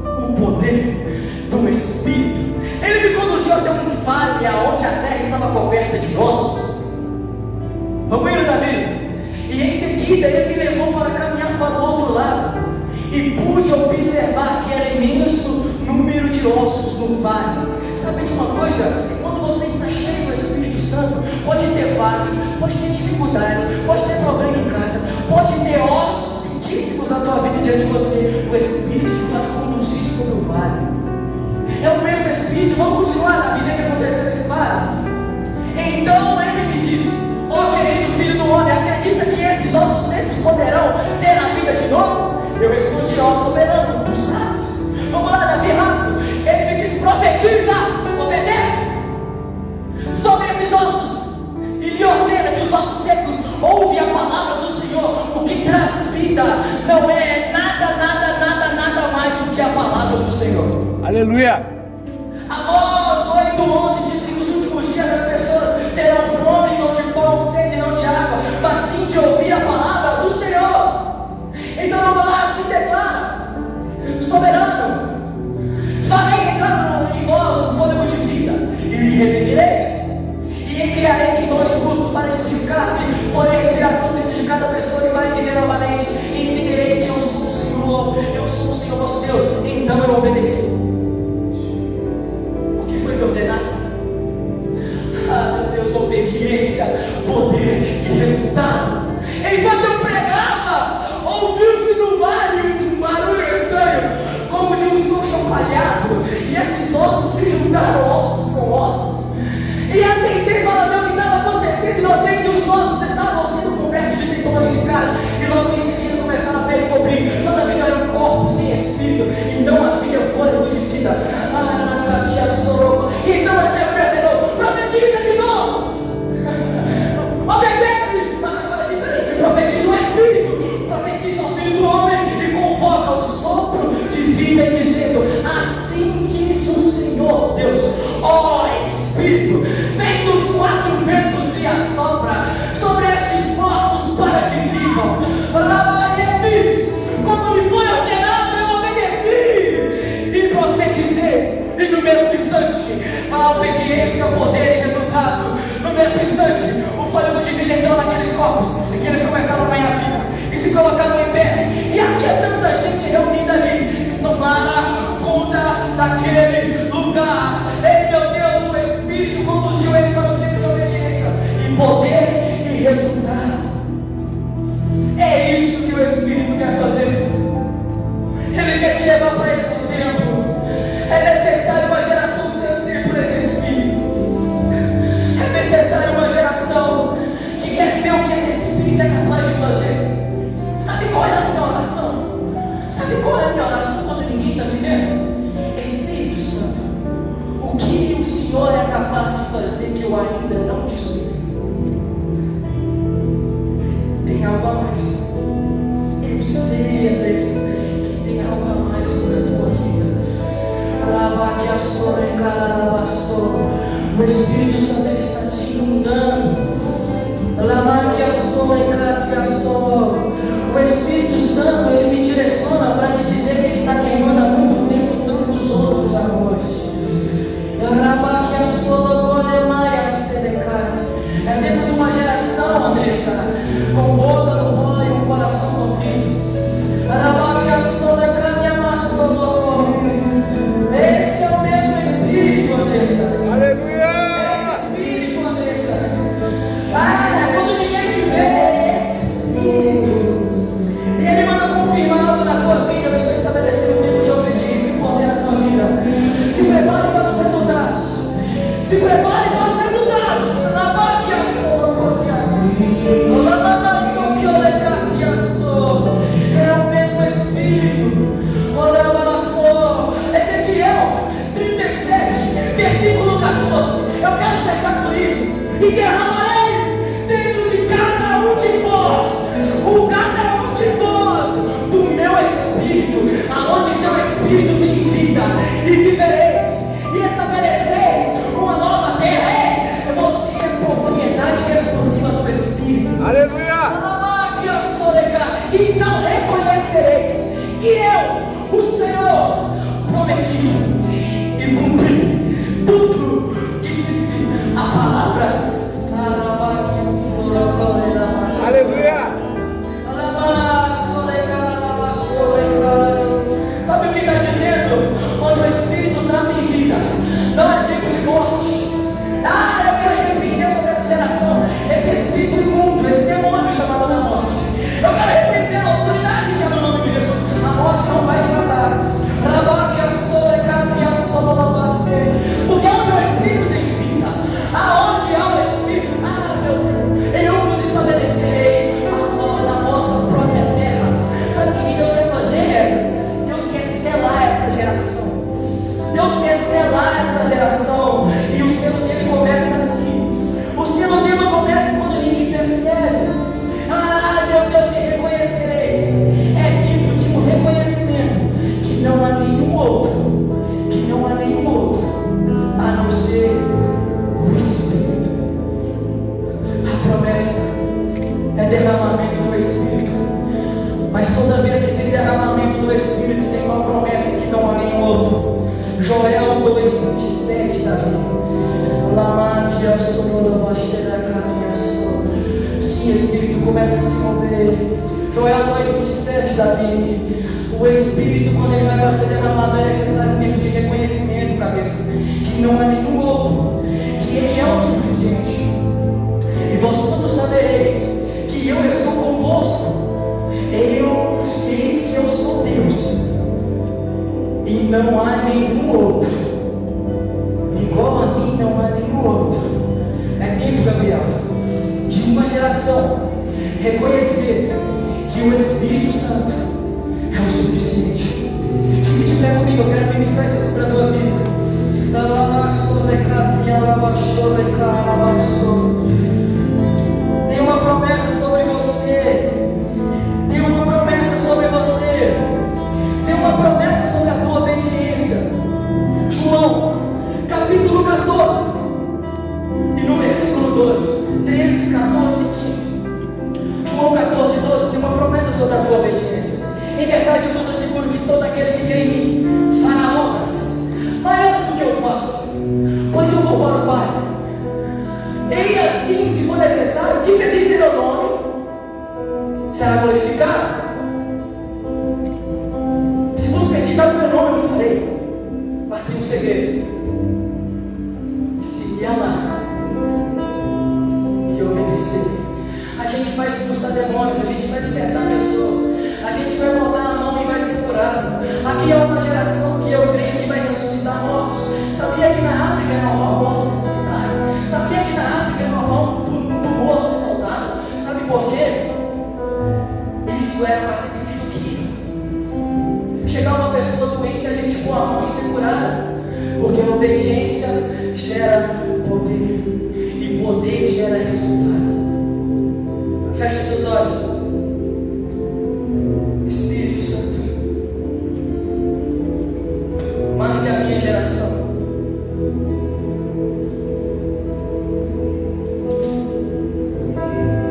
o poder do Espírito. Ele me conduziu até um vale, aonde a terra estava coberta de ossos. Vamos ver, Davi? E em seguida ele me levou para caminhar para o outro lado, e pude observar que era imenso número de ossos no vale. Sabe de uma coisa? Quando você está cheio do Espírito Santo, pode ter vale, pode ter dificuldade, pode ter problema em casa, pode ter ossos riquíssimos na tua vida diante de você. O Espírito te faz conduzir sobre o vale. É o mesmo Espírito. Vamos continuar na vida que aconteceu nesse vale. Então ele me disse: ó querido filho do homem, acredita que esses ossos secos poderão ter a vida de novo? Eu respondi: ó soberano, tu sabes. Vamos lá, Davi, rápido. Ele me disse: profetiza, obedece sobre esses ossos, e lhe ordena que os ossos secos ouvem a palavra do Senhor. O que traz vida não é nada mais do que a palavra do Senhor. Aleluia. Amós 8:11 diz que nos últimos dias as pessoas terão fome, não de pão, sede, não de água, mas sim de ouvir a palavra do Senhor. Então vamos lá, se declara: soberano, farei entrar em vós o fôlego de vida, e lhe revivereis, e criarei em nós músculos para esticar-me, porém a respiração dentro de cada pessoa e vai viver novamente, e entenderei que eu sou o Senhor, vosso Deus. Então eu obedeci. O que foi me ordenado? Ah, meu Deus, obediência, poder e resultado. Enquanto eu pregava, ouviu-se no vale um barulho estranho, como de um som chacoalhado, e esses ossos se juntaram ossos com ossos. E atentei para ver o que estava acontecendo, e notei que os ossos estavam sendo cobertos de tendões de carne, e logo em seguida começaram a pele cobrir. Todavia era um corpo sem espírito, e não havia fôlego de vida. Então até o ordenou: profetiza de novo, obedece, mas agora é diferente. Profetiza o Espírito, profetiza ao Filho do Homem e convoca o sopro de vida, dizendo: assim diz o Senhor Deus, ó Espírito, vem dos quatro ventos e assopra sobre estes mortos para que vivam. Como lhe foi ordenado, eu obedeci e profetizei, e no mesmo instante a obediência, o poder e resultado. No mesmo instante o fôlego de vida entrou naqueles corpos, e eles começaram a ganhar vida e se colocaram em pé, e havia tanta gente reunida ali que tomara conta daquele lugar. Ei, meu Deus, o Espírito conduziu ele para o tempo de obediência e poder e resultado. É isso que o Espírito quer fazer. Ele quer te levar para esse tempo. É necessário uma geração sensível por esse Espírito. É necessário uma geração que quer ver o que esse Espírito é capaz de fazer. Sabe qual é a minha oração? Sabe qual é a minha oração quando ninguém está me vendo? Espírito Santo, o que o Senhor é capaz de fazer que eu ainda não descobri? Tem algo a mais. Eu sei, Andrés, que tem algo a mais sobre a tua vida. e vivereis, e estabeleceis uma nova terra. Você é propriedade exclusiva do Espírito. Aleluia! Então reconhecereis que eu, o Senhor, prometi e cumpri tudo que disse a palavra. Aleluia! Sabe o que está dizendo? Onde o Espírito está tem vida, não é tempo de morte. Eu quero repreender sobre essa geração, esse espírito imundo, esse demônio chamado da morte. Eu quero repreender a autoridade que é no nome de Jesus. A morte não vai te matar. Porque onde o Espírito tem vida, aonde há o Espírito, meu Deus, eu vos estabelecerei da vossa própria terra. Sabe o que Deus quer fazer? Deus quer selar essa geração. Deus quer selar essa geração. E o selo dele começa assim. O selo dele começa quando ninguém percebe. Meu Deus, e reconhecereis. É tempo de um reconhecimento que não há nenhum outro. Que não há nenhum outro a não ser o Espírito. A promessa é derramamento do Espírito. Mas toda vez que tem derramamento do Espírito, tem uma promessa que não há nenhum outro. Joel 2:27, Davi. Sim, Espírito começa a se mover. Joel 2:27, Davi. O Espírito, quando ele vai para ser derramado, é necessário tempo de reconhecimento, cabeça. Que não há nenhum outro. Que ele é o suficiente. E vós todos sabereis que eu estou convosco. Eu sei que eu sou Deus. E não há nenhum outro. Igual a mim, não há nenhum outro. É tempo, Gabriel, de uma geração reconhecer que o Espírito Santo é o suficiente. Fique de pé comigo, eu quero ministrar isso para a tua vida. Tem uma promessa sobre você. Tem uma promessa sobre você. Tem uma promessa sobre a tua obediência. João, capítulo 14, e no versículo 12, 13, 14 e 15. João 14, 12 tem uma promessa sobre a tua obediência. Em verdade, eu vos asseguro que todo aquele que crê em mim fará obras maiores do que eu faço, pois eu vou para o Pai. E assim, se for necessário, que pedis em meu nome será glorificado. Se vos pedir no meu nome, eu farei. Mas tem um segredo: se me amar e obedecer. A gente vai expulsar demônios, a gente vai libertar pessoas, a gente vai botar a mão e vai ser curado. Aqui é uma geração que eu creio que vai ressuscitar mortos. Sabia que na África é normal mortos ressuscitarem? Sabia que na África é normal do morto ser saudado? Sabe por quê? Isso era para significar que chegar uma pessoa doente, a gente pôr a mão e ser curada. Porque a obediência gera poder, e poder gera resultado. Feche seus olhos. Espírito Santo, marque a minha geração.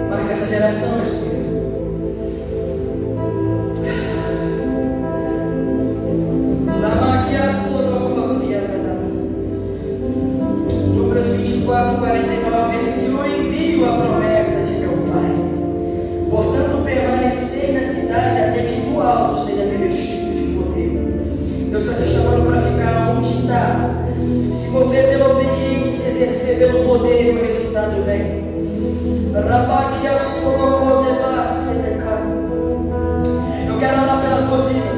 Marque essa geração, Espírito. Lucas 24, 49 diz: eu envio a promessa de meu Pai. Portanto, permanecei na cidade até que do alto seja revestido de poder. Deus está te chamando para ficar onde está, se mover pela obediência, exercer pelo poder, e o resultado vem. Eu quero orar pela tua vida.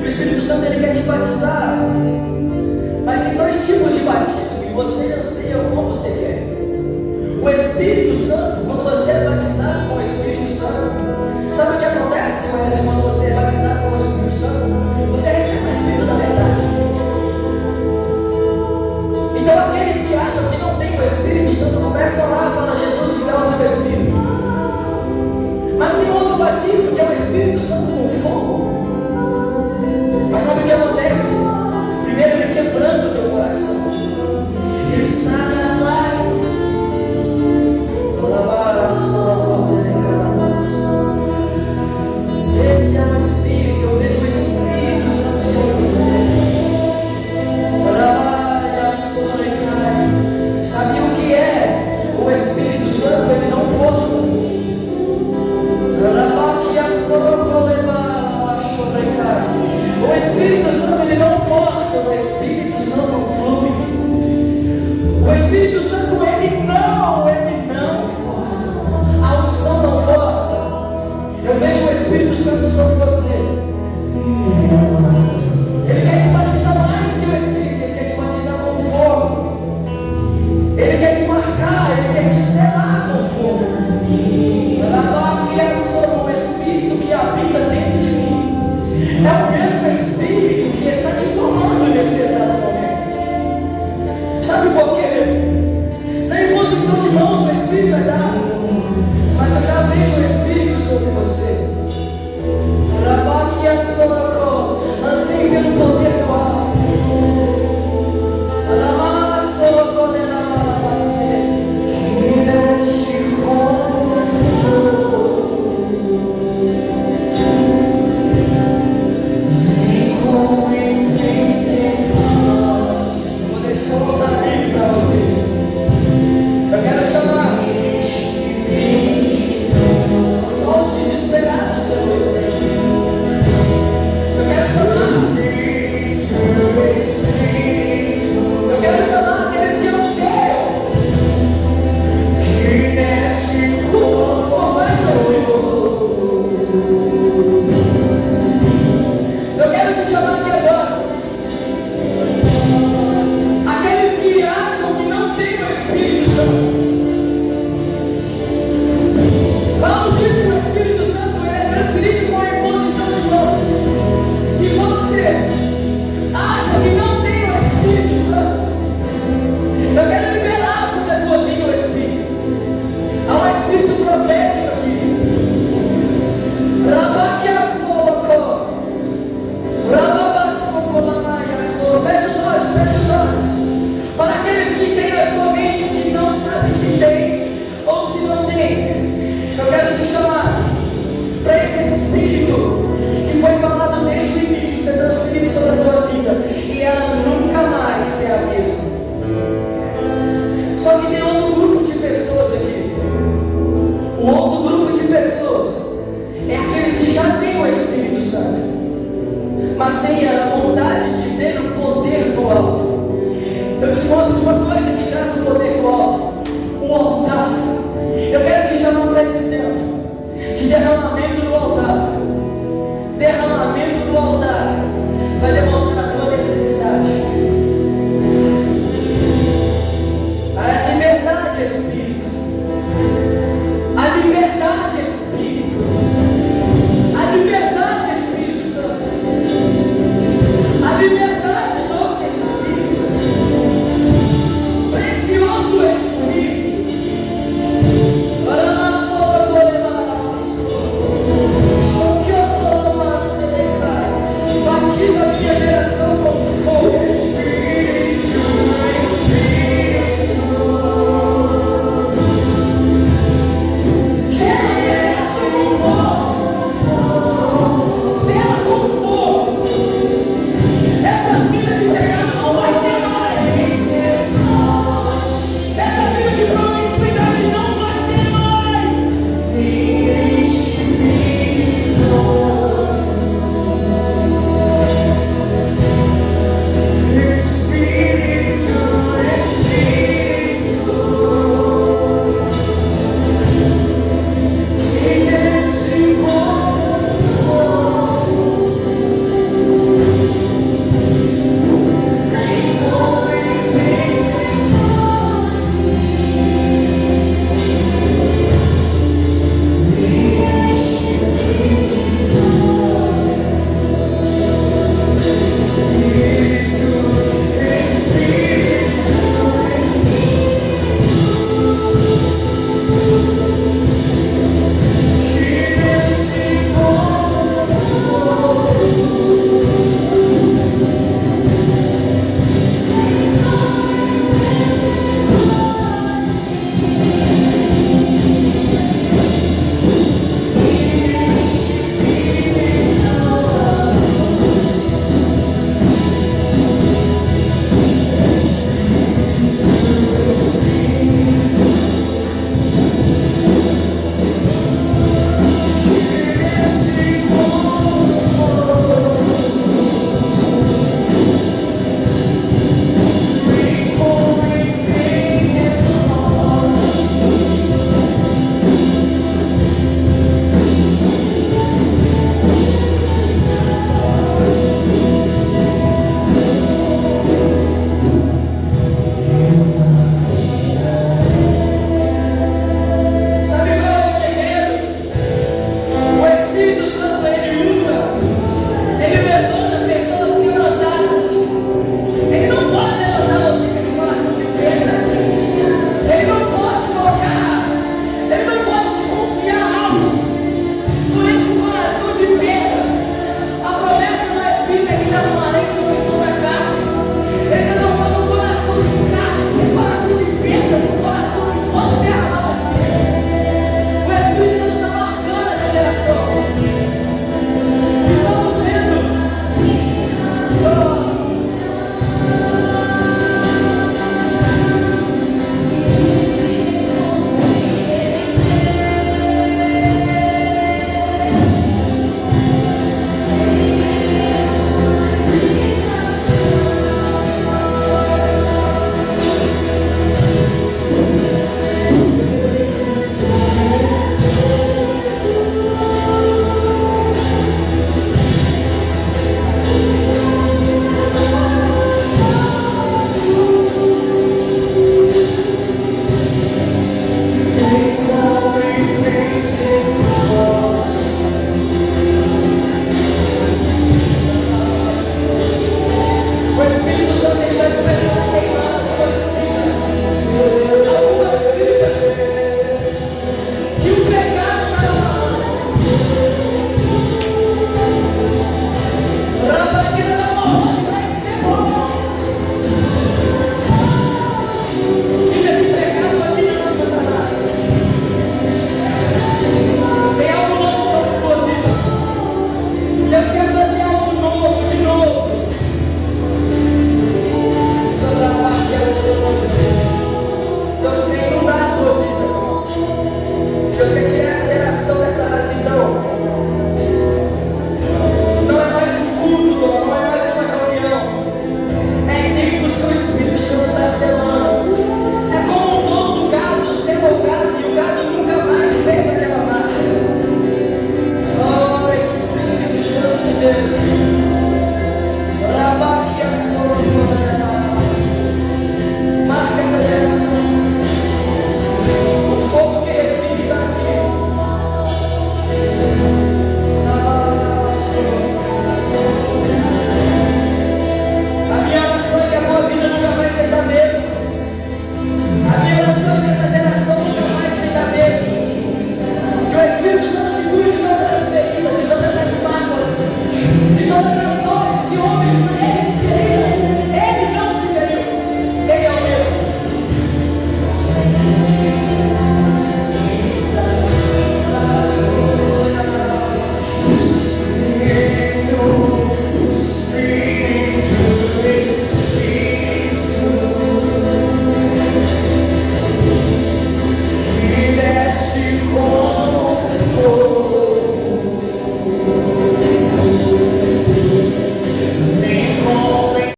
O Espírito Santo, ele quer te batizar, mas tem dois tipos de batismo, e você anseia como você quer. O Espírito Santo, quando você é batizado com o Espírito Santo, sabe o que acontece, quando você é batizado com o Espírito Santo? Você recebe o Espírito da verdade. derramamento